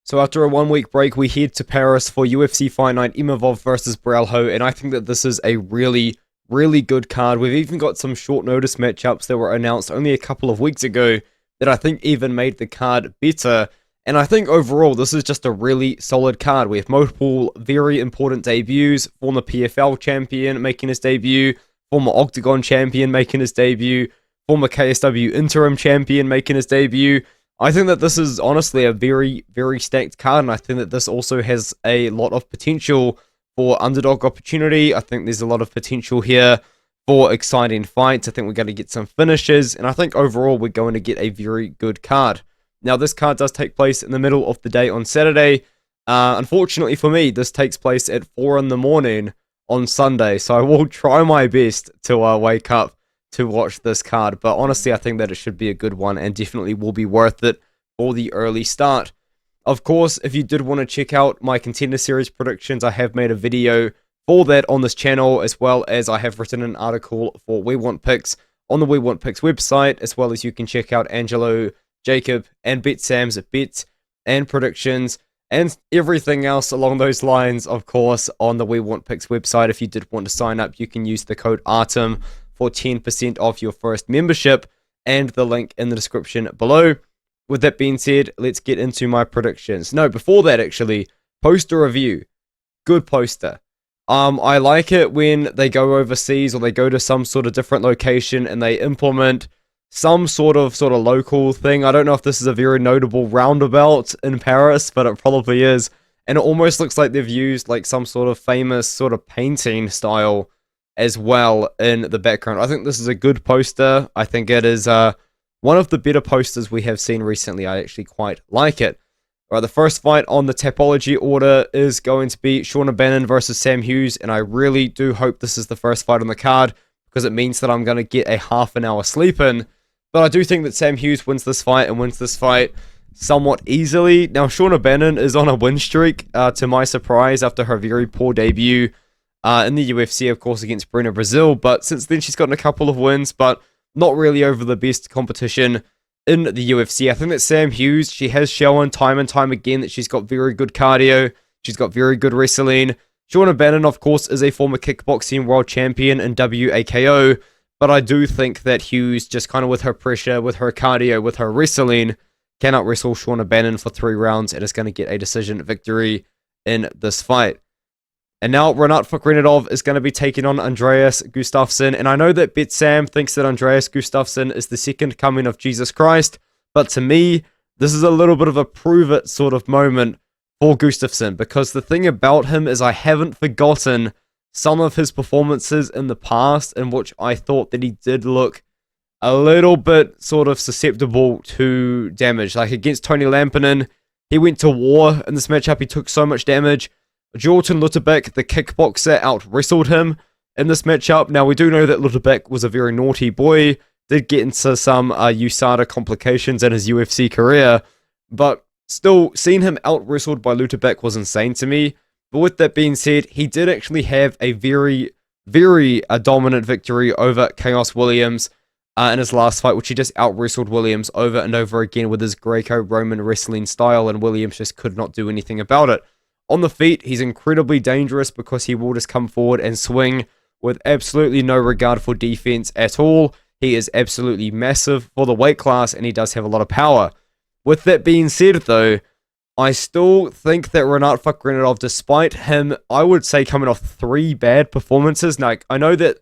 So after a 1 week break, we head to Paris for UFC Fight Night, Imavov versus Borralho, and I think that this is a really good card. We've even got some short notice matchups that were announced only a couple of weeks ago that I think even made the card better. And I think overall, this is just a really solid card. We have multiple very important debuts. Former PFL champion making his debut, former Octagon champion making his debut, former KSW interim champion making his debut. I think that this is honestly a very stacked card, and I think that this also has a lot of potential for underdog opportunity. I think there's a lot of potential here for exciting fights. I think we're going to get some finishes, and I think overall we're going to get a very good card. Now, this card does take place in the middle of the day on Saturday. Unfortunately for me, this takes place at 4 in the morning on Sunday, so I will try my best to wake up to watch this card, but honestly I think that it should be a good one and definitely will be worth it for the early start. Of course, if you did want to check out my Contender Series predictions, I have made a video for that on this channel, as well as I have written an article for We Want Picks on the We Want Picks website, as well as you can check out Angelo, Jacob, and BetSam's bets and predictions, and everything else along those lines, of course, on the We Want Picks website. If you did want to sign up, you can use the code ARTEM for 10% off your first membership, and the link in the description below. With that being said, let's get into my predictions. No, before that actually, poster review. Good poster. I like it when they go overseas or they go to some sort of different location and they implement some sort of local thing. I don't know if this is a very notable roundabout in Paris, but it probably is. And it almost looks like they've used like some sort of famous sort of painting style as well in the background. I think this is a good poster. I think it is one of the better posters we have seen recently. I actually quite like it. Alright, the first fight on the Tapology order is going to be Shauna Bannon versus Sam Hughes, and I really do hope this is the first fight on the card, because it means that I'm going to get a half an hour sleep in. But I do think that Sam Hughes wins this fight, and wins this fight somewhat easily. Now, Shauna Bannon is on a win streak, to my surprise, after her very poor debut in the UFC, of course, against Breno Brazil, but since then she's gotten a couple of wins, but not really over the best competition in the UFC. I think that Sam Hughes, she has shown time and time again that she's got very good cardio, she's got very good wrestling. Shauna Bannon, of course, is a former kickboxing world champion in WAKO, but I do think that Hughes, just kind of with her pressure, with her cardio, with her wrestling, cannot wrestle Shauna Bannon for 3 rounds and is going to get a decision victory in this fight. And now Rinat Fakhetdinov is going to be taking on Andreas Gustafsson. And I know that BetSam thinks that Andreas Gustafsson is the second coming of Jesus Christ. But to me, this is a little bit of a prove it sort of moment for Gustafsson. Because the thing about him is I haven't forgotten some of his performances in the past, in which I thought that he did look a little bit sort of susceptible to damage. Like against Tony Lampinen, he went to war in this matchup. He took so much damage. Jordan Luttebeck, the kickboxer, out-wrestled him in this matchup. Now, we do know that Luttebeck was a very naughty boy, did get into some USADA complications in his UFC career, but still, seeing him out-wrestled by Luttebeck was insane to me. But with that being said, he did actually have a very dominant victory over Chaos Williams in his last fight, which he just out-wrestled Williams over and over again with his Greco-Roman wrestling style, and Williams just could not do anything about it. On the feet, he's incredibly dangerous because he will just come forward and swing with absolutely no regard for defense at all. He is absolutely massive for the weight class, and he does have a lot of power. With that being said, though, I still think that Rinat Fakhetdinov, despite him, I would say, coming off 3 bad performances. Like, I know that,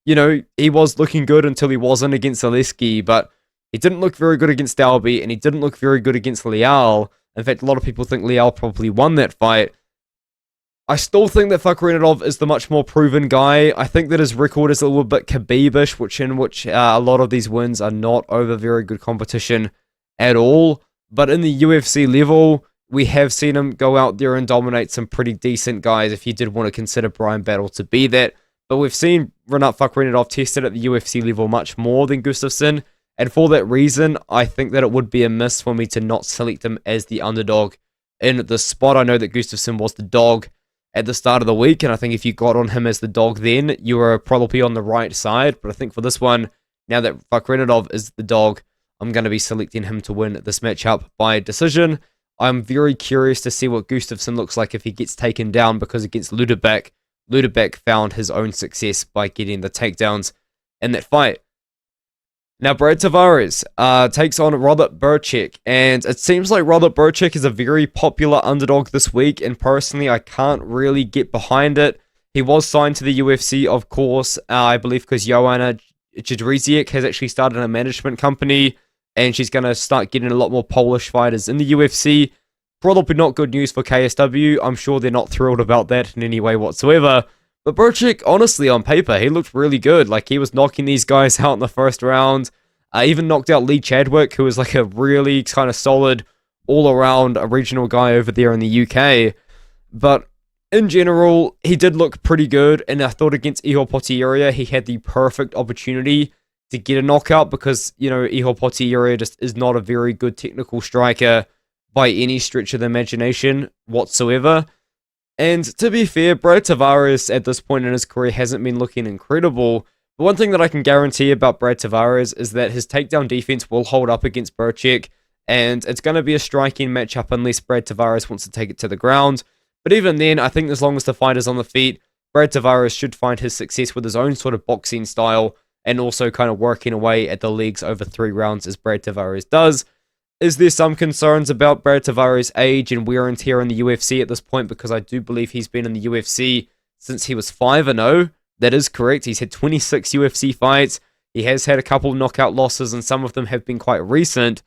you know, he was looking good until he wasn't against Zaleski, but he didn't look very good against Dalby, and he didn't look very good against Leal. In fact, a lot of people think Leal probably won that fight. I still think that Fakhetdinov is the much more proven guy. I think that his record is a little bit Khabib-ish, in which a lot of these wins are not over very good competition at all. But in the UFC level, we have seen him go out there and dominate some pretty decent guys, if you did want to consider Brian Battle to be that. But we've seen Rinat Fakhetdinov tested at the UFC level much more than Gustafsson. And for that reason, I think that it would be a miss for me to not select him as the underdog in the spot. I know that Gustafsson was the dog at the start of the week, and I think if you got on him as the dog then, you were probably on the right side. But I think for this one, now that Fakhetdinov is the dog, I'm going to be selecting him to win this matchup by decision. I'm very curious to see what Gustafsson looks like if he gets taken down, because against Luderbeck found his own success by getting the takedowns in that fight. Now, Brad Tavares takes on Robert Bryczek, and it seems like Robert Bryczek is a very popular underdog this week, and personally, I can't really get behind it. He was signed to the UFC, of course, I believe because Joanna Jędrzejczyk has actually started a management company, and she's going to start getting a lot more Polish fighters in the UFC. Probably not good news for KSW. I'm sure they're not thrilled about that in any way whatsoever. But Bryczek, honestly, on paper, he looked really good. Like, he was knocking these guys out in the first round. Even knocked out Lee Chadwick, who was like a really kind of solid, all-around regional guy over there in the UK. But in general, he did look pretty good, and I thought against Ihor Potieria, he had the perfect opportunity to get a knockout, because, you know, Ihor Potieria just is not a very good technical striker by any stretch of the imagination whatsoever. And to be fair, Brad Tavares at this point in his career hasn't been looking incredible. But one thing that I can guarantee about Brad Tavares is that his takedown defense will hold up against Bryczek, and it's going to be a striking matchup unless Brad Tavares wants to take it to the ground. But even then, I think as long as the fight is on the feet, Brad Tavares should find his success with his own sort of boxing style, and also kind of working away at the legs over 3 rounds as Brad Tavares does. Is there some concerns about Brad Tavares' age and wear and tear in the UFC at this point? Because I do believe he's been in the UFC since he was 5-0. That is correct. He's had 26 UFC fights. He has had a couple knockout losses, and some of them have been quite recent.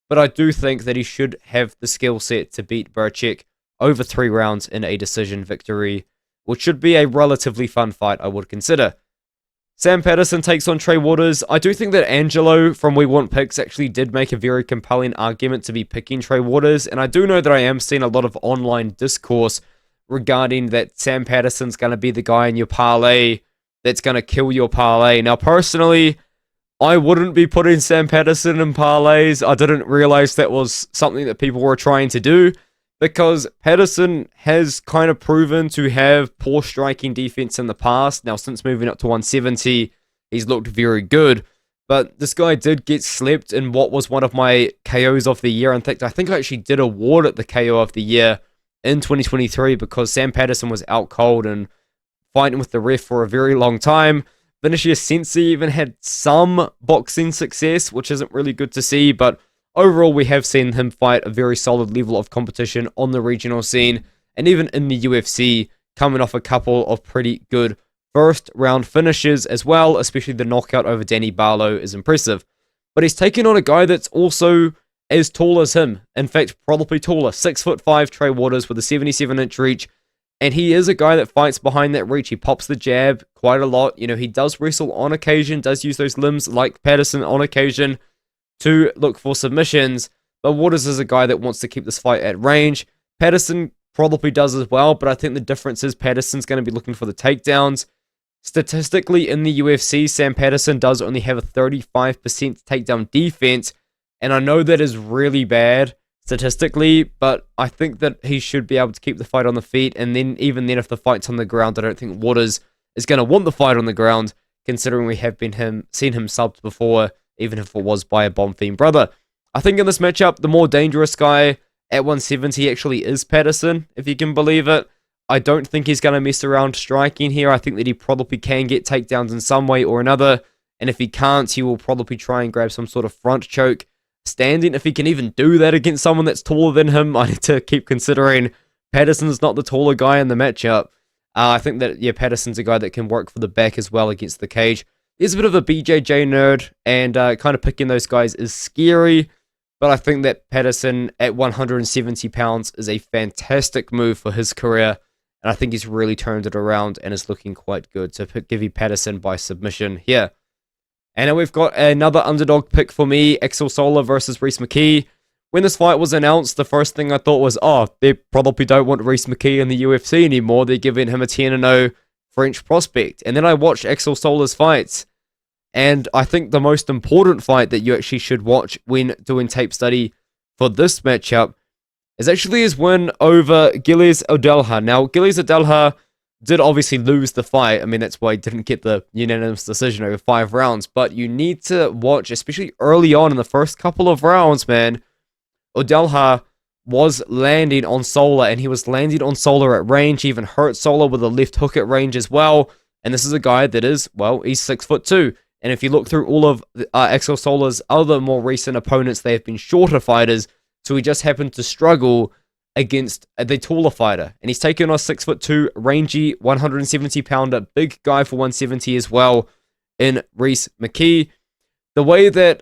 But I do think that he should have the skill set to beat Bryczek over 3 rounds in a decision victory, which should be a relatively fun fight, I would consider. Sam Patterson takes on Trey Waters. I do think that Angelo from We Want Picks actually did make a very compelling argument to be picking Trey Waters, and I do know that I am seeing a lot of online discourse regarding that Sam Patterson's going to be the guy in your parlay that's going to kill your parlay. Now, personally, I wouldn't be putting Sam Patterson in parlays. I didn't realize that was something that people were trying to do, because Patterson has kind of proven to have poor striking defense in the past. Now, since moving up to 170, he's looked very good. But this guy did get slept in what was one of my KOs of the year. In fact, I think I actually did award it the KO of the year in 2023, because Sam Patterson was out cold and fighting with the ref for a very long time. Vinicius Sensi even had some boxing success, which isn't really good to see, but overall, we have seen him fight a very solid level of competition on the regional scene, and even in the UFC, coming off a couple of pretty good first round finishes as well, especially the knockout over Danny Barlow is impressive. But he's taking on a guy that's also as tall as him, in fact, probably taller, 6'5" Trey Waters with a 77-inch reach, and he is a guy that fights behind that reach. He pops the jab quite a lot. You know, he does wrestle on occasion, does use those limbs like Patterson on occasion to look for submissions, but Waters is a guy that wants to keep this fight at range. Patterson probably does as well, but I think the difference is Patterson's going to be looking for the takedowns. Statistically, in the UFC, Sam Patterson does only have a 35% takedown defense, and I know that is really bad statistically, but I think that he should be able to keep the fight on the feet, and then even then, if the fight's on the ground, I don't think Waters is going to want the fight on the ground, considering we have seen him subbed before, even if it was by a Bomb Fiend brother. I think in this matchup, the more dangerous guy at 170 actually is Patterson, if you can believe it. I don't think he's going to mess around striking here. I think that he probably can get takedowns in some way or another, and if he can't, he will probably try and grab some sort of front choke standing. If he can even do that against someone that's taller than him, I need to keep considering Patterson's not the taller guy in the matchup. I think that, yeah, Patterson's a guy that can work for the back as well against the cage. He's a bit of a BJJ nerd, and kind of picking those guys is scary, but I think that Patterson at 170 pounds is a fantastic move for his career, and I think he's really turned it around and is looking quite good. So give you Patterson by submission here. And now we've got another underdog pick for me, Axel Sola versus Rhys McKee. When this fight was announced, the first thing I thought was, oh, they probably don't want Rhys McKee in the UFC anymore. They're giving him a 10-0 French prospect. And then I watched Axel Sola's fights, and I think the most important fight that you actually should watch when doing tape study for this matchup is actually his win over Gilles Odelha. Now, Gilles Odelha did obviously lose the fight. I mean, that's why he didn't get the unanimous decision over 5 rounds. But you need to watch, especially early on in the first couple of rounds, man. Odelha was landing on Sola, and he was landing on Sola at range. He even hurt Sola with a left hook at range as well. And this is a guy that is, well, he's 6'2". And if you look through all of Axel Sola's other more recent opponents, they have been shorter fighters. So he just happened to struggle against the taller fighter. And he's taken on a 6'2", rangy, 170-pounder, big guy for 170 as well in Rhys McKee. The way that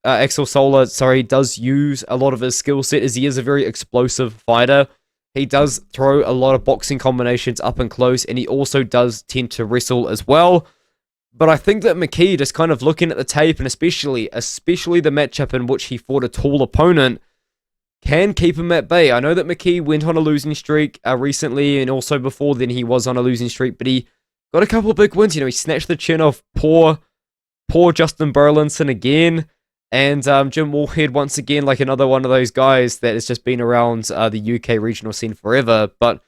Axel Sola, does use a lot of his skill set is he is a very explosive fighter. He does throw a lot of boxing combinations up and close, and he also does tend to wrestle as well. But I think that McKee, just kind of looking at the tape, and especially the matchup in which he fought a tall opponent, can keep him at bay. I know that McKee went on a losing streak recently, and also before then he was on a losing streak, but he got a couple of big wins. He snatched the chin off poor Justin Burlinson again, and Jim Warhead once again, like another one of those guys that has just been around the UK regional scene forever. But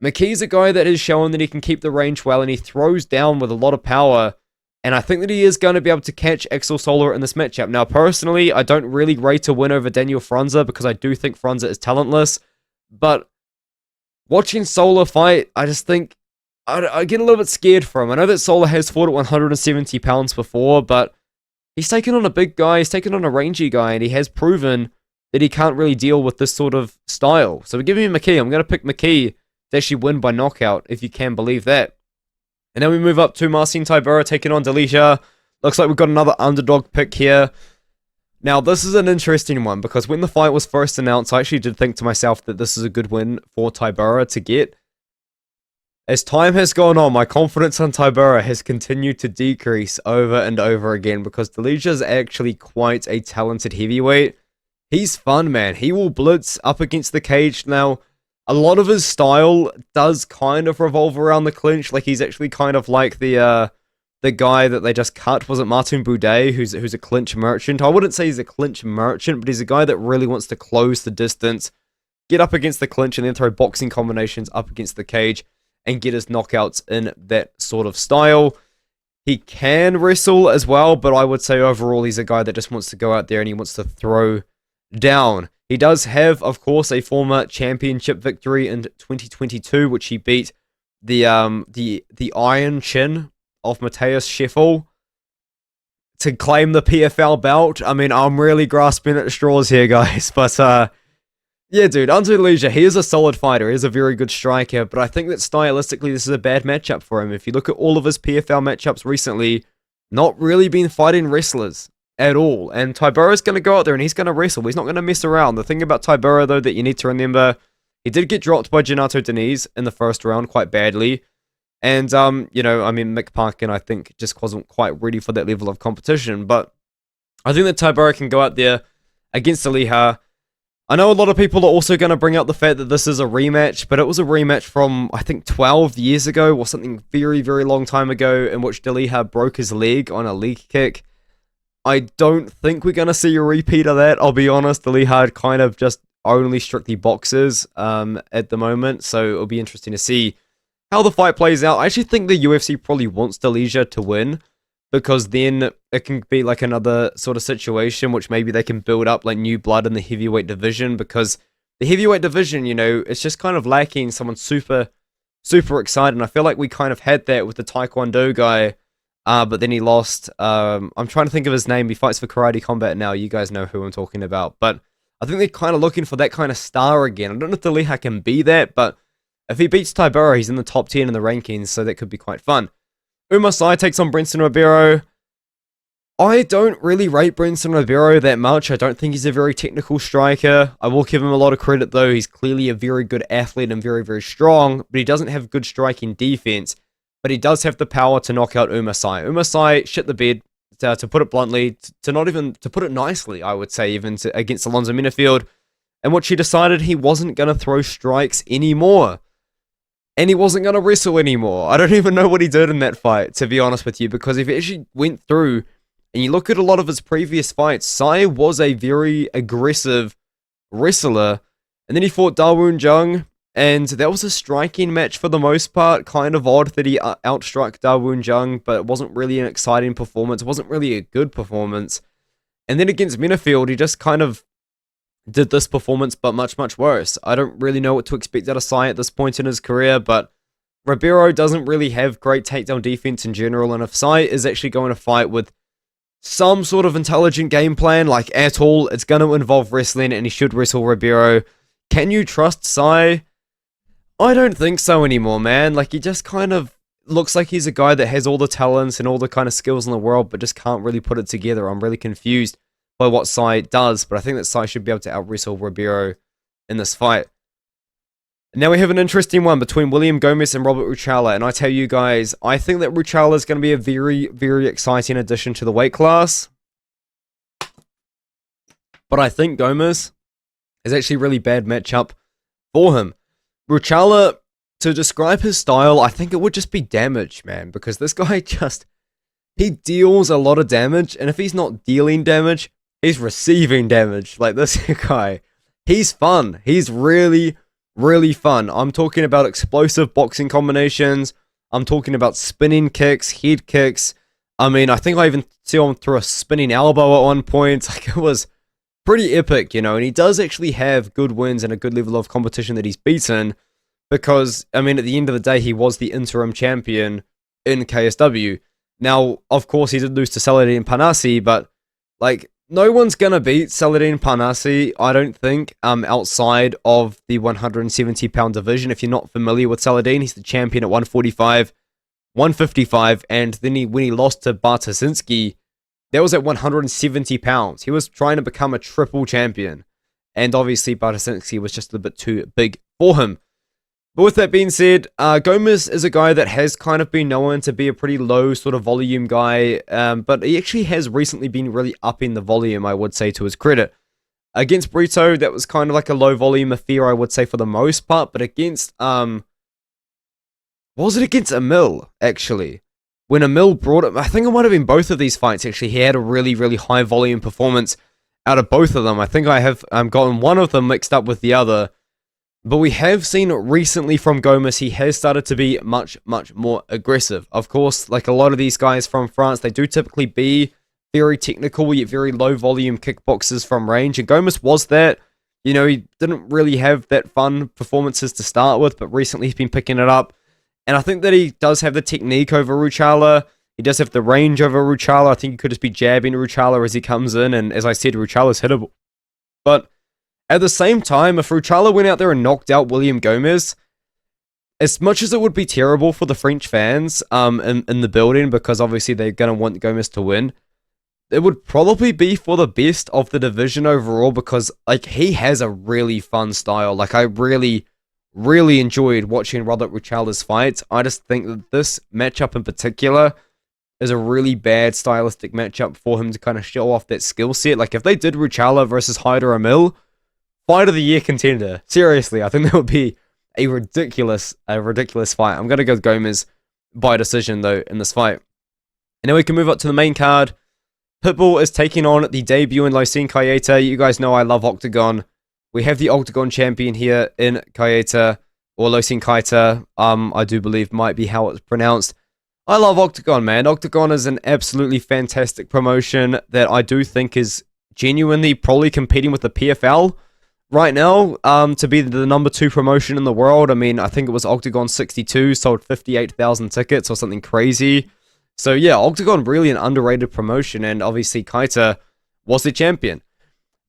McKee's a guy that has shown that he can keep the range well, and he throws down with a lot of power, and I think that he is going to be able to catch Axel Sola in this matchup. Now, personally, I don't really rate a win over Daniel Franza because I do think Franza is talentless, but watching Sola fight, I just think I get a little bit scared for him. I know that Sola has fought at 170 pounds before, but he's taken on a big guy, he's taken on a rangy guy, and he has proven that he can't really deal with this sort of style. So give me McKee. I'm going to pick McKee to actually win by knockout, if you can believe that. And then we move up to Marcin Tybura taking on Delija. Looks like we've got another underdog pick here. Now, this is an interesting one, because when the fight was first announced, I actually did think to myself that this is a good win for Tybura to get. As time has gone on, my confidence on Tybura has continued to decrease over and over again, because Delija is actually quite a talented heavyweight. He's fun, man. He will blitz up against the cage. Now, a lot of his style does kind of revolve around the clinch. Like, he's actually kind of like the guy that they just cut. Was it Martin Boudet, who's a clinch merchant? I wouldn't say he's a clinch merchant, but he's a guy that really wants to close the distance, get up against the clinch, and then throw boxing combinations up against the cage and get his knockouts in that sort of style. He can wrestle as well, but I would say overall he's a guy that just wants to go out there and he wants to throw down. He does have, of course, a former championship victory in 2022, which he beat the Iron Chin of Matthias Scheffel to claim the PFL belt. I mean, I'm really grasping at straws here, guys, but yeah, dude, Ante Delija, he is a solid fighter. He is a very good striker, but I think that stylistically this is a bad matchup for him. If you look at all of his PFL matchups recently, not really been fighting wrestlers at all. And Tybura is going to go out there and he's going to wrestle. He's not going to mess around. The thing about Tybura, though, that you need to remember, he did get dropped by Renato Diniz in the first round quite badly. And, Mick Parkin, I think, just wasn't quite ready for that level of competition. But I think that Tybura can go out there against Delija. I know a lot of people are also going to bring up the fact that this is a rematch, but it was a rematch from, I think, 12 years ago or something very, very long time ago, in which Delija broke his leg on a leg kick. I don't think we're going to see a repeat of that, I'll be honest. Delija kind of just only strictly boxes at the moment, so it'll be interesting to see how the fight plays out. I actually think the UFC probably wants Delija to win, because then it can be like another sort of situation which maybe they can build up like new blood in the heavyweight division, because the heavyweight division, it's just kind of lacking someone super, super excited. And I feel like we kind of had that with the Taekwondo guy, but then he lost. I'm trying to think of his name. He fights for Karate Combat now. You guys know who I'm talking about. But I think they're kind of looking for that kind of star again. I don't know if Delija can be that, but if he beats Tybura, he's in the top 10 in the rankings, so that could be quite fun. Umasai takes on Brenson Ribeiro. I don't really rate Brenson Ribeiro that much. I don't think he's a very technical striker. I will give him a lot of credit, though. He's clearly a very good athlete and very, very strong, but he doesn't have good striking defense. But he does have the power to knock out Umasai. Umasai shit the bed, to put it bluntly, to put it nicely, I would say, even against Alonzo Minifield, in which he decided he wasn't going to throw strikes anymore. And he wasn't going to wrestle anymore. I don't even know what he did in that fight, to be honest with you, because if you actually went through and you look at a lot of his previous fights, Sai was a very aggressive wrestler, and then he fought Dawoon Jung, and that was a striking match for the most part. Kind of odd that he outstruck Dawoon Jung, but it wasn't really an exciting performance. It wasn't really a good performance. And then against Minifield, he just kind of did this performance, but much, much worse. I don't really know what to expect out of Sai at this point in his career, but Ribeiro doesn't really have great takedown defense in general, and if Sai is actually going to fight with some sort of intelligent game plan, like at all, it's going to involve wrestling, and he should wrestle Ribeiro. Can you trust Sai? I don't think so anymore, man. Like, he just kind of looks like he's a guy that has all the talents and all the kind of skills in the world, but just can't really put it together. I'm really confused by what Sai does, but I think that Sai should be able to out-wrestle Ribeiro in this fight. Now we have an interesting one between William Gomez and Robert Ruchala, and I tell you guys, I think that Ruchala is going to be a very, very exciting addition to the weight class. But I think Gomez is actually a really bad matchup for him. Ruchala, to describe his style, I think it would just be damage, man, because this guy he deals a lot of damage, and if he's not dealing damage, he's receiving damage. Like, this guy, he's fun. He's really, really fun. I'm talking about explosive boxing combinations. I'm talking about spinning kicks, head kicks. I mean, I think I even saw him through a spinning elbow at one point. Like, it was pretty epic, you know, and he does actually have good wins and a good level of competition that he's beaten. Because, I mean, at the end of the day, he was the interim champion in KSW. Now, of course, he did lose to Saladin Panasi, but, like, no one's going to beat Saladin Panasi, I don't think, outside of the 170-pound division. If you're not familiar with Saladin, he's the champion at 145, 155, and then when he lost to Bartosinski, that was at 170 pounds. He was trying to become a triple champion, and obviously Bartosinski was just a bit too big for him. But with that being said, Gomez is a guy that has kind of been known to be a pretty low sort of volume guy, but he actually has recently been really upping the volume, I would say, to his credit. Against Brito, that was kind of like a low volume affair, I would say, for the most part, but against, what was it against Emil, actually? When Emil brought it, I think it might have been both of these fights, actually. He had a really, really high volume performance out of both of them. I think I have gotten one of them mixed up with the other. But we have seen recently from Gomez, he has started to be much, much more aggressive. Of course, like a lot of these guys from France, they do typically be very technical, yet very low volume kickboxers from range. And Gomez was that. You know, he didn't really have that fun performances to start with, but recently he's been picking it up. And I think that he does have the technique over Ruchala. He does have the range over Ruchala. I think he could just be jabbing Ruchala as he comes in. And as I said, Ruchala's hittable. But at the same time, if Ruchala went out there and knocked out William Gomez, as much as it would be terrible for the French fans in the building, because obviously they're going to want Gomez to win, it would probably be for the best of the division overall, because like he has a really fun style. Like, I really, really enjoyed watching Robert Ruchala's fights. I just think that this matchup in particular is a really bad stylistic matchup for him to kind of show off that skill set. Like, if they did Ruchala versus Haider Emil, fight of the year contender. Seriously, I think that would be a ridiculous fight. I'm going to go with Gomez by decision, though, in this fight. And now we can move up to the main card. Pitbull is taking on the debut in Losene Keita. You guys know I love Octagon. We have the Octagon champion here in Keita, or Losene Keita, I do believe might be how it's pronounced. I love Octagon, man. Octagon is an absolutely fantastic promotion that I do think is genuinely probably competing with the PFL right now, to be the number 2 promotion in the world. I mean, I think it was Octagon 62, sold 58,000 tickets or something crazy. So yeah, Octagon really an underrated promotion, and obviously Keita was the champion.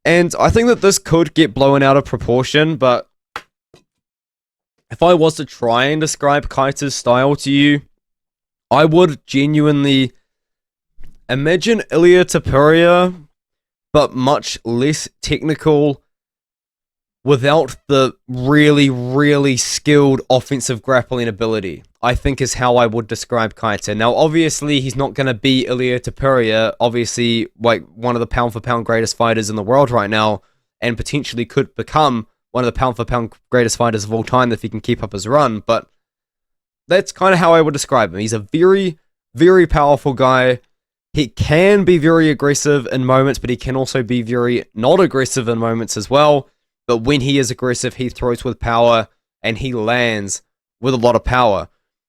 And I think that this could get blown out of proportion, but if I was to try and describe Keita's style to you, I would genuinely imagine Ilia Topuria, but much less technical, without the really, really skilled offensive grappling ability, I think is how I would describe Keita. Now, obviously, he's not going to be Ilia Topuria, obviously, like, one of the pound-for-pound greatest fighters in the world right now, and potentially could become one of the pound-for-pound greatest fighters of all time if he can keep up his run, but that's kind of how I would describe him. He's a very, very powerful guy. He can be very aggressive in moments, but he can also be very not aggressive in moments as well. But when he is aggressive, he throws with power, and he lands with a lot of power.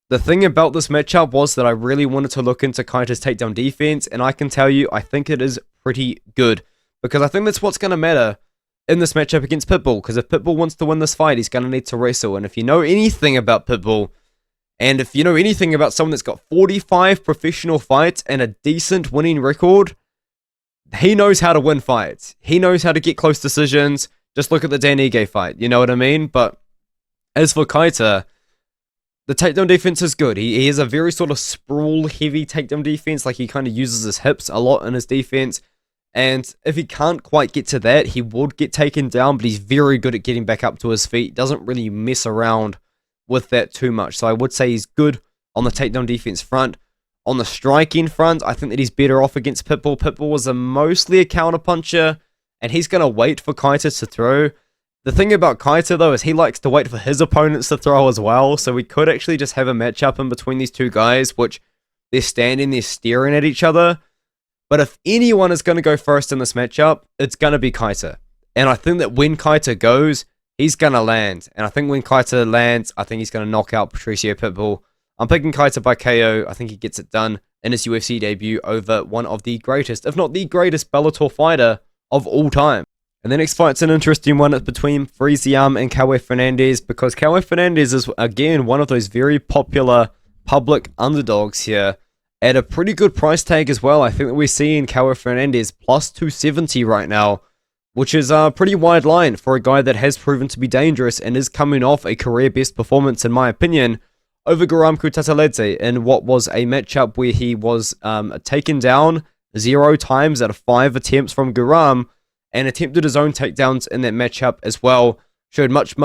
The thing about this matchup was that I really wanted to look into Keita's takedown defense, and I can tell you, I think it is pretty good. Because I think that's what's going to matter in this matchup against Pitbull, because if Pitbull wants to win this fight, he's going to need to wrestle. And if you know anything about Pitbull, and if you know anything about someone that's got 45 professional fights and a decent winning record, he knows how to win fights. He knows how to get close decisions. Just look at the Dan Ige fight, you know what I mean? But as for Keita, the takedown defense is good. He has a very sort of sprawl-heavy takedown defense, like he kind of uses his hips a lot in his defense. And if he can't quite get to that, he would get taken down, but he's very good at getting back up to his feet. Doesn't really mess around with that too much. So I would say he's good on the takedown defense front. On the striking front, I think that he's better off against Pitbull. Pitbull was mostly a counterpuncher, and he's going to wait for Keita to throw. The thing about Keita, though, is he likes to wait for his opponents to throw as well, so we could actually just have a matchup in between these two guys, which they're standing there staring at each other. But if anyone is going to go first in this matchup, it's going to be Keita. And I think that when Keita goes, he's going to land. And I think when Keita lands, I think he's going to knock out Patricio Pitbull. I'm picking Keita by KO. I think he gets it done in his UFC debut over one of the greatest, if not the greatest, Bellator fighter of all time. And the next fight's an interesting one. It's between Friziam and Caio Fernandez, because Caio Fernandez is, again, one of those very popular public underdogs here at a pretty good price tag as well. I think that we're seeing Caio Fernandez plus 270 right now, which is a pretty wide line for a guy that has proven to be dangerous and is coming off a career-best performance, in my opinion, over Guram Kutateladze in what was a matchup where he was taken down 0 times out of 5 attempts from Guram, and attempted his own takedowns in that matchup as well. Showed much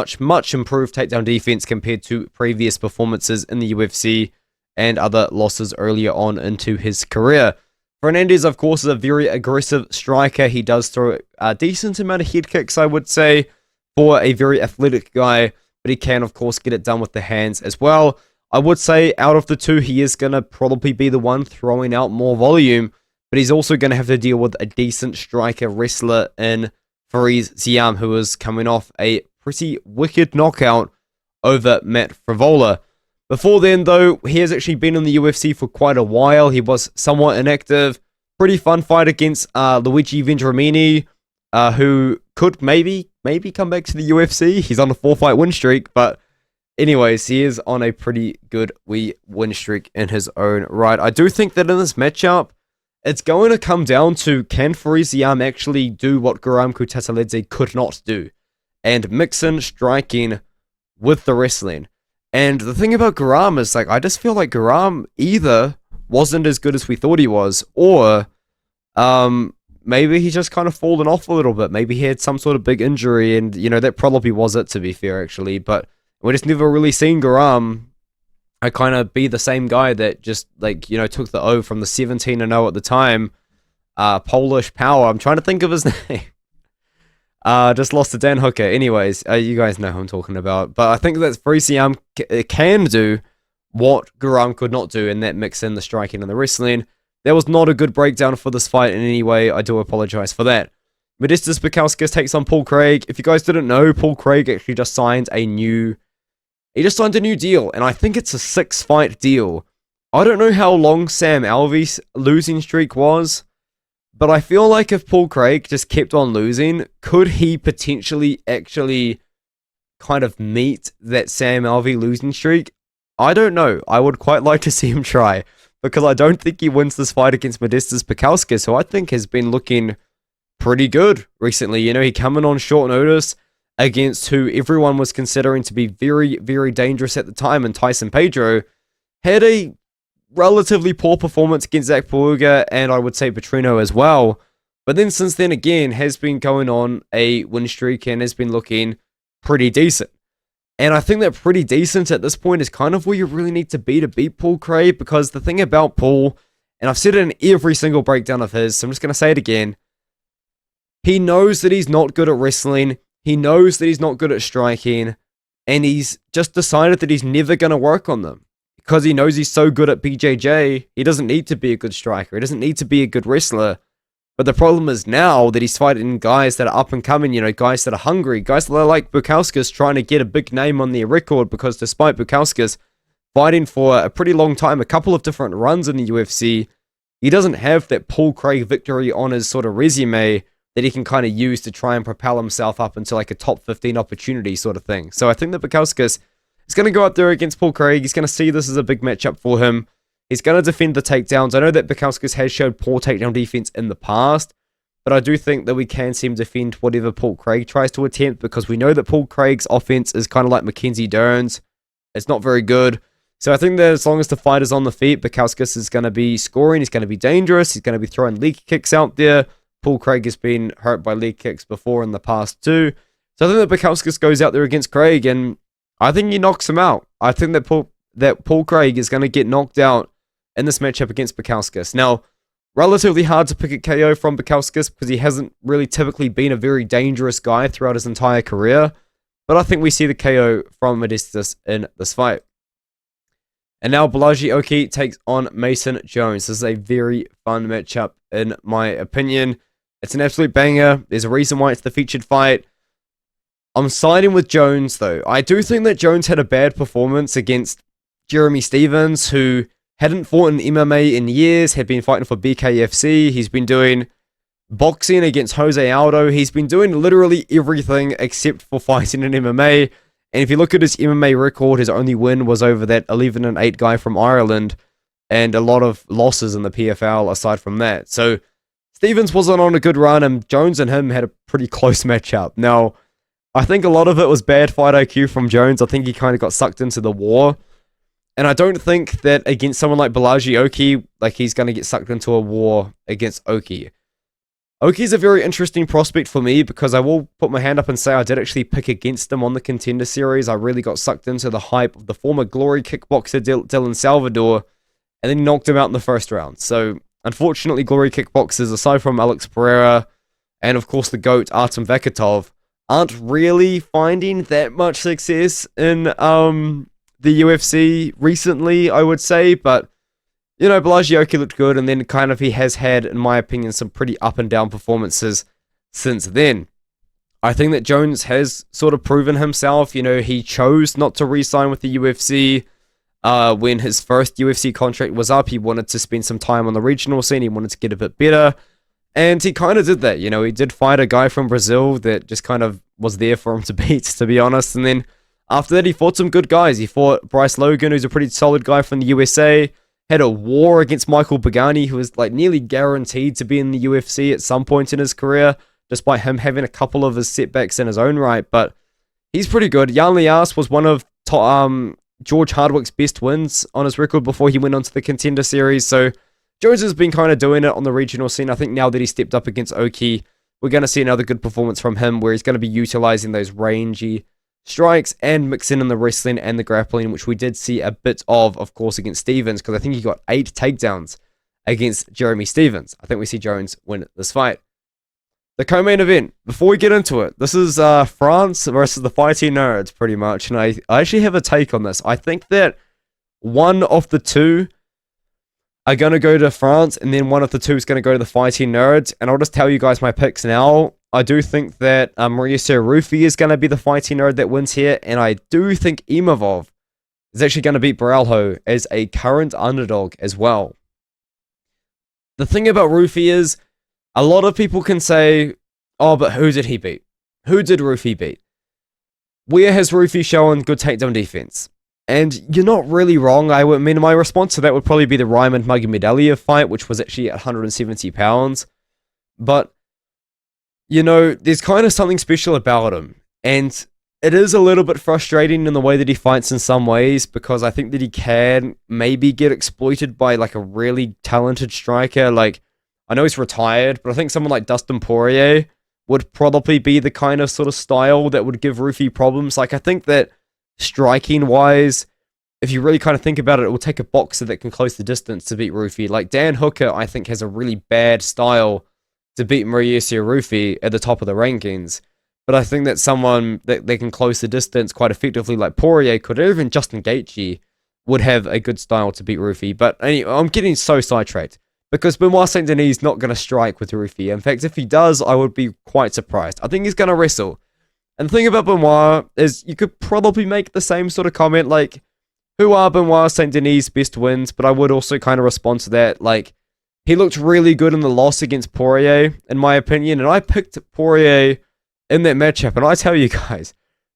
improved takedown defense compared to previous performances in the UFC and other losses earlier on into his career. Fernandez, of course, is a very aggressive striker. He does throw a decent amount of head kicks, I would say, for a very athletic guy, but he can, of course, get it done with the hands as well. I would say out of the two, he is going to probably be the one throwing out more volume, but he's also going to have to deal with a decent striker wrestler in Fariz Ziam, who is coming off a pretty wicked knockout over Matt Frivola. Before then, though, he has actually been in the UFC for quite a while. He was somewhat inactive. Pretty fun fight against Luigi Vendramini, who could maybe come back to the UFC. He's on a 4-fight win streak, but anyways, he is on a pretty good win streak in his own right. I do think that in this matchup, it's going to come down to, can Fariziam actually do what Guram Kutateladze could not do, and mix in striking with the wrestling. And the thing about Guram is, like, I just feel like Guram either wasn't as good as we thought he was, or maybe he's just kind of fallen off a little bit. Maybe he had some sort of big injury, and, you know, that probably was it, to be fair, actually. But we just never really seen Guram kind of be the same guy that just, like, you know, took the O from the 17-0 at the time. Polish Power. I'm trying to think of his name. Just lost to Dan Hooker. Anyways, you guys know who I'm talking about. But I think that Friziam can do what Guram could not do in that mix in the striking and the wrestling. That was not a good breakdown for this fight in any way. I do apologize for that. Modestas Bukauskas takes on Paul Craig. If you guys didn't know, Paul Craig actually just signed a new deal, and I think it's a 6-fight deal. I don't know how long Sam Alvey's losing streak was, but I feel like if Paul Craig just kept on losing, could he potentially actually kind of meet that Sam Alvey losing streak? I don't know. I would quite like to see him try, because I don't think he wins this fight against Modestas Bukauskas, who I think has been looking pretty good recently. You know, he coming on short notice against who everyone was considering to be very, very dangerous at the time, and Tyson Pedro had a relatively poor performance against Zach Peluga, and I would say Petrino as well. But then since then, again, has been going on a win streak and has been looking pretty decent. And I think that pretty decent at this point is kind of where you really need to beat Paul Craig, because the thing about Paul, and I've said it in every single breakdown of his, so I'm just going to say it again, he knows that he's not good at wrestling. He knows that he's not good at striking, and he's just decided that he's never going to work on them. Because he knows he's so good at BJJ, he doesn't need to be a good striker. He doesn't need to be a good wrestler. But the problem is now that he's fighting guys that are up and coming, you know, guys that are hungry, guys that are like Bukauskas trying to get a big name on their record, because despite Bukauskas fighting for a pretty long time, a couple of different runs in the UFC, he doesn't have that Paul Craig victory on his sort of resume that he can kind of use to try and propel himself up into like a top 15 opportunity sort of thing. So I think that Bukauskas is going to go up there against Paul Craig. He's going to see this as a big matchup for him. He's going to defend the takedowns. I know that Bukauskas has showed poor takedown defense in the past, but I do think that we can see him defend whatever Paul Craig tries to attempt, because we know that Paul Craig's offense is kind of like Mackenzie Dern's. It's not very good. So I think that as long as the fight is on the feet, Bukauskas is going to be scoring. He's going to be dangerous. He's going to be throwing leg kicks out there. Paul Craig has been hurt by leg kicks before in the past too. So I think that Bukauskas goes out there against Craig, and I think he knocks him out. I think that Paul Craig is going to get knocked out in this matchup against Bukauskas. Now, relatively hard to pick a KO from Bukauskas because he hasn't really typically been a very dangerous guy throughout his entire career. But I think we see the KO from Modestas in this fight. And now Bolaji Oki takes on Mason Jones. This is a very fun matchup in my opinion. It's an absolute banger. There's a reason why it's the featured fight. I'm siding with Jones though. I do think that Jones had a bad performance against Jeremy Stephens, who hadn't fought in MMA in years, had been fighting for BKFC. He's been doing boxing against Jose Aldo. He's been doing literally everything except for fighting in MMA. And if you look at his MMA record, his only win was over that 11-8 guy from Ireland, and a lot of losses in the PFL aside from that. So Stephens wasn't on a good run, and Jones and him had a pretty close matchup. Now, I think a lot of it was bad fight IQ from Jones. I think he kind of got sucked into the war. And I don't think that against someone like Bolaji Oki, like he's going to get sucked into a war against Oki. Oki's a very interesting prospect for me because I will put my hand up and say I did actually pick against him on the Contender Series. I really got sucked into the hype of the former Glory kickboxer Dylan Salvador, and then knocked him out in the first round. So, unfortunately, Glory kickboxers, aside from Alex Pereira, and of course the GOAT Artem Vakatov, aren't really finding that much success in the UFC recently, I would say. But, you know, Bolaji Oki looked good, and then kind of he has had, in my opinion, some pretty up and down performances since then. I think that Jones has sort of proven himself. You know, he chose not to re-sign with the UFC when his first UFC contract was up. He wanted to spend some time on the regional scene. He wanted to get a bit better. And he kind of did that. You know, he did fight a guy from Brazil that just kind of was there for him to beat, to be honest. And then after that, he fought some good guys. He fought Bryce Logan, who's a pretty solid guy from the USA. Had a war against Michael Pagani, who was like nearly guaranteed to be in the UFC at some point in his career, despite him having a couple of his setbacks in his own right. But he's pretty good. Jan Lias was one of George Hardwick's best wins on his record before he went on to the Contender Series. So Jones has been kind of doing it on the regional scene. I think now that he stepped up against Oki, we're going to see another good performance from him, where he's going to be utilizing those rangy strikes and mixing in the wrestling and the grappling, which we did see a bit of course, against Stephens, because I think he got 8 takedowns against Jeremy Stephens. I think we see Jones win this fight. The co-main event, before we get into it, this is France versus the Fighting Nerds, pretty much, and I actually have a take on this. I think that one of the two are going to go to France, and then one of the two is going to go to the Fighting Nerds, and I'll just tell you guys my picks now. I do think that Mauricio Ruffy is going to be the Fighting Nerd that wins here, and I do think Imavov is actually going to beat Borralho as a current underdog as well. The thing about Ruffy is, a lot of people can say, oh, but who did he beat? Who did Ruffy beat? Where has Ruffy shown good takedown defense? And you're not really wrong. I mean, my response to that would probably be the Raymond Magomedaliev fight, which was actually at 170 pounds. But you know, there's kind of something special about him. And it is a little bit frustrating in the way that he fights in some ways, because I think that he can maybe get exploited by like a really talented striker. Like, I know he's retired, but I think someone like Dustin Poirier would probably be the kind of sort of style that would give Ruffy problems. Like, I think that striking-wise, if you really kind of think about it, it will take a boxer that can close the distance to beat Ruffy. Like, Dan Hooker, I think, has a really bad style to beat Mauricio Ruffy at the top of the rankings. But I think that someone that they can close the distance quite effectively, like Poirier could, or even Justin Gaethje, would have a good style to beat Ruffy. But anyway, I'm getting so sidetracked, because Benoit Saint-Denis is not going to strike with Ruffy. In fact, if he does, I would be quite surprised. I think he's going to wrestle. And the thing about Benoit is, you could probably make the same sort of comment, like, who are Benoit Saint-Denis' best wins? But I would also kind of respond to that, like, He looked really good in the loss against Poirier, in my opinion, and I picked Poirier in that matchup, and I tell you guys,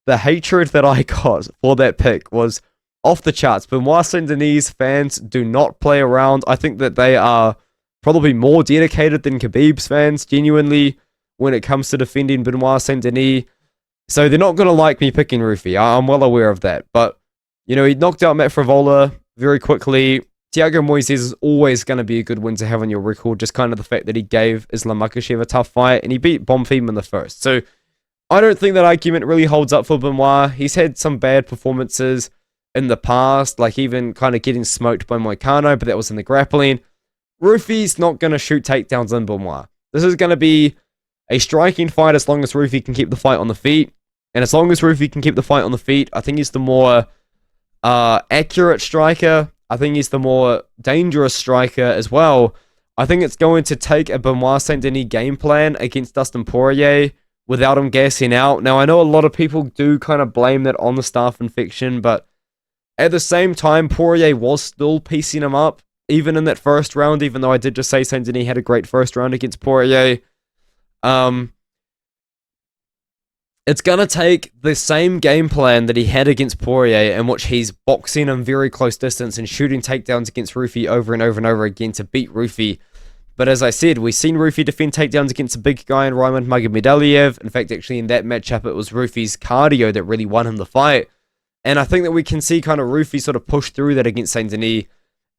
the hatred that I got for that pick was off the charts. Benoit Saint-Denis fans do not play around. I think that they are probably more dedicated than Khabib's fans, genuinely, when it comes to defending Benoit Saint-Denis. So they're not going to like me picking Ruffy. I'm well aware of that. But, you know, he knocked out Matt Frivola very quickly. Thiago Moises is always going to be a good win to have on your record. Just kind of the fact that he gave Islam Makhachev a tough fight. And he beat Bonfim in the first. So I don't think that argument really holds up for Benoit. He's had some bad performances in the past. Like even kind of getting smoked by Moicano. But that was in the grappling. Ruffy's not going to shoot takedowns in Benoit. This is going to be a striking fight as long as Ruffy can keep the fight on the feet. And as long as Ruffy can keep the fight on the feet, I think he's the more accurate striker. I think he's the more dangerous striker as well. I think it's going to take a Benoit Saint-Denis game plan against Dustin Poirier without him gassing out. Now, I know a lot of people do kind of blame that on the staph infection, but at the same time, Poirier was still piecing him up, even in that first round, even though I did just say Saint-Denis had a great first round against Poirier. It's going to take the same game plan that he had against Poirier, in which he's boxing him very close distance and shooting takedowns against Ruffy over and over and over again to beat Ruffy. But as I said, we've seen Ruffy defend takedowns against a big guy in Raymond Magomedaliev. In fact, actually in that matchup, it was Ruffy's cardio that really won him the fight. And I think that we can see kind of Ruffy sort of push through that against Saint-Denis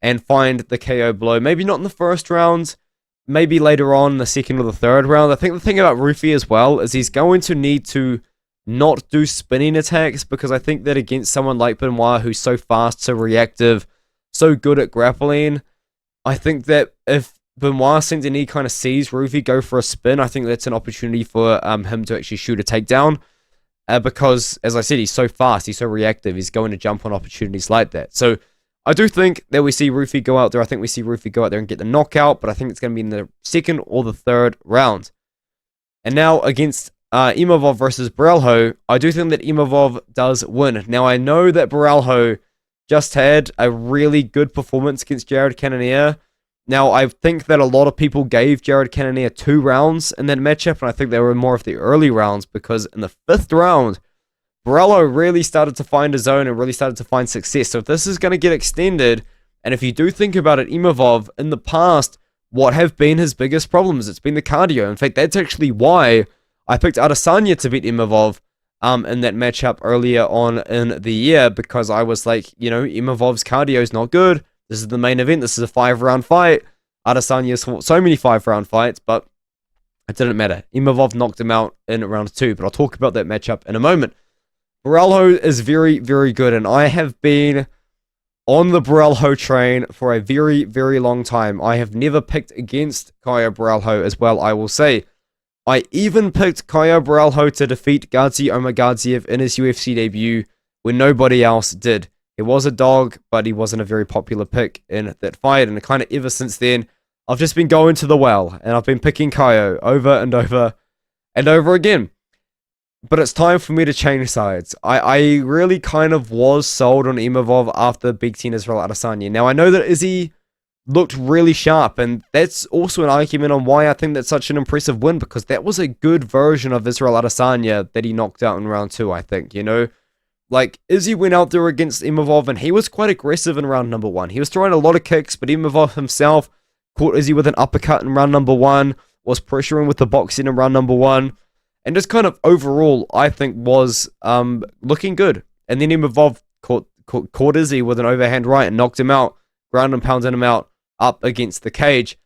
and find the KO blow. Maybe not in the first round, maybe later on in the second or the third round. I think the thing about Ruffy as well is he's going to need to not do spinning attacks, because I think that against someone like Benoit, who's so fast, so reactive, so good at grappling, I think that if Benoit Saint-Denis kind of sees Ruffy go for a spin, I think that's an opportunity for him to actually shoot a takedown. Because, as I said, he's so fast, he's so reactive, he's going to jump on opportunities like that. So I do think that we see Ruffy go out there. I think we see Ruffy go out there and get the knockout, but I think it's going to be in the second or the third round. And now against Imavov versus Borralho, I do think that Imavov does win. Now, I know that Borralho just had a really good performance against Jared Cannonier. Now, I think that a lot of people gave Jared Cannonier 2 rounds in that matchup, and I think they were more of the early rounds, because in the 5th round, Borralho really started to find a zone and really started to find success. So if this is going to get extended, and if you do think about it, Imavov, in the past, what have been his biggest problems? It's been the cardio. In fact, that's actually why I picked Adesanya to beat Imavov in that matchup earlier on in the year, because I was like, you know, Imavov's cardio is not good. This is the main event. This is a 5-round fight. Adesanya's fought so many 5-round fights, but it didn't matter. Imavov knocked him out in round 2, but I'll talk about that matchup in a moment. Borralho is very, very good, and I have been on the Borralho train for a very, very long time. I have never picked against Caio Borralho as well, I will say. I even picked Caio Borralho to defeat Gazi Omagadziev in his UFC debut when nobody else did. He was a dog, but he wasn't a very popular pick in that fight, and kind of ever since then, I've just been going to the well, and I've been picking Caio over and over and over again. But it's time for me to change sides. I really kind of was sold on Imavov after Big Ten Israel Adesanya. Now, I know that Izzy looked really sharp, and that's also an argument on why I think that's such an impressive win, because that was a good version of Israel Adesanya that he knocked out in round 2, I think, you know? Like, Izzy went out there against Imavov, and he was quite aggressive in round number 1. He was throwing a lot of kicks, but Imavov himself caught Izzy with an uppercut in round number 1, was pressuring with the boxing in round number 1, and just kind of overall, I think, was looking good. And then Imavov caught Izzy with an overhand right and knocked him out, ground and pounded him out up against the cage.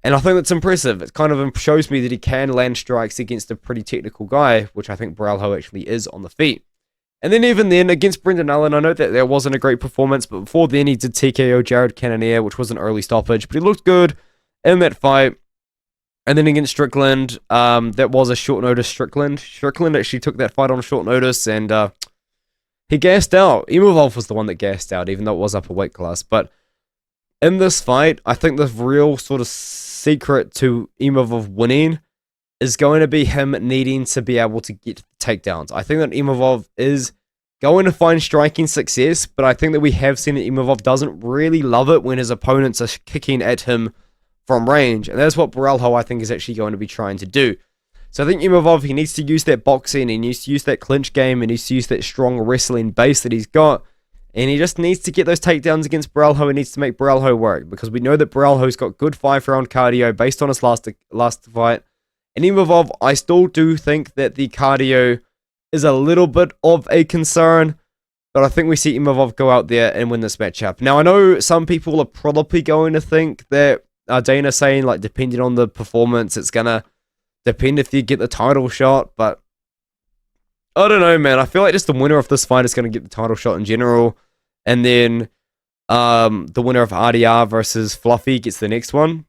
And I think that's impressive. It kind of shows me that he can land strikes against a pretty technical guy, which I think Borralho actually is on the feet. And then even then, against Brendan Allen, I know that there wasn't a great performance, but before then he did TKO Jared Cannonier, which was an early stoppage, but he looked good in that fight. And then against Strickland, that was a short notice Strickland. Strickland actually took that fight on short notice, and he gassed out. Imavov was the one that gassed out, even though it was up a weight class. But in this fight, I think the real sort of secret to Imavov winning is going to be him needing to be able to get takedowns. I think that Imavov is going to find striking success, but I think that we have seen that Imavov doesn't really love it when his opponents are kicking at him from range, and that's what Borralho, I think, is actually going to be trying to do. So I think Imavov, he needs to use that boxing, he needs to use that clinch game, and he needs to use that strong wrestling base that he's got, and he just needs to get those takedowns against Borralho. He needs to make Borralho work, because we know that Borralho's got good 5-round cardio based on his last fight. And Imavov, I still do think that the cardio is a little bit of a concern, but I think we see Imavov go out there and win this matchup. Now, I know some people are probably going to think that Dana saying, like, depending on the performance, it's going to depend if you get the title shot, but I don't know, man. I feel like just the winner of this fight is going to get the title shot in general, and then the winner of RDR versus Fluffy gets the next one.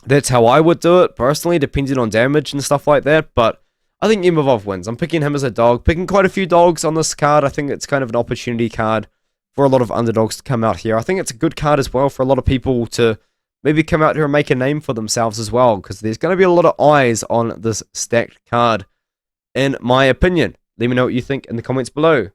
That's how I would do it, personally, depending on damage and stuff like that, but I think Imavov wins. I'm picking him as a dog, picking quite a few dogs on this card. I think it's kind of an opportunity card for a lot of underdogs to come out here. I think it's a good card as well for a lot of people to maybe come out here and make a name for themselves as well, because there's going to be a lot of eyes on this stacked card, in my opinion. Let me know what you think in the comments below.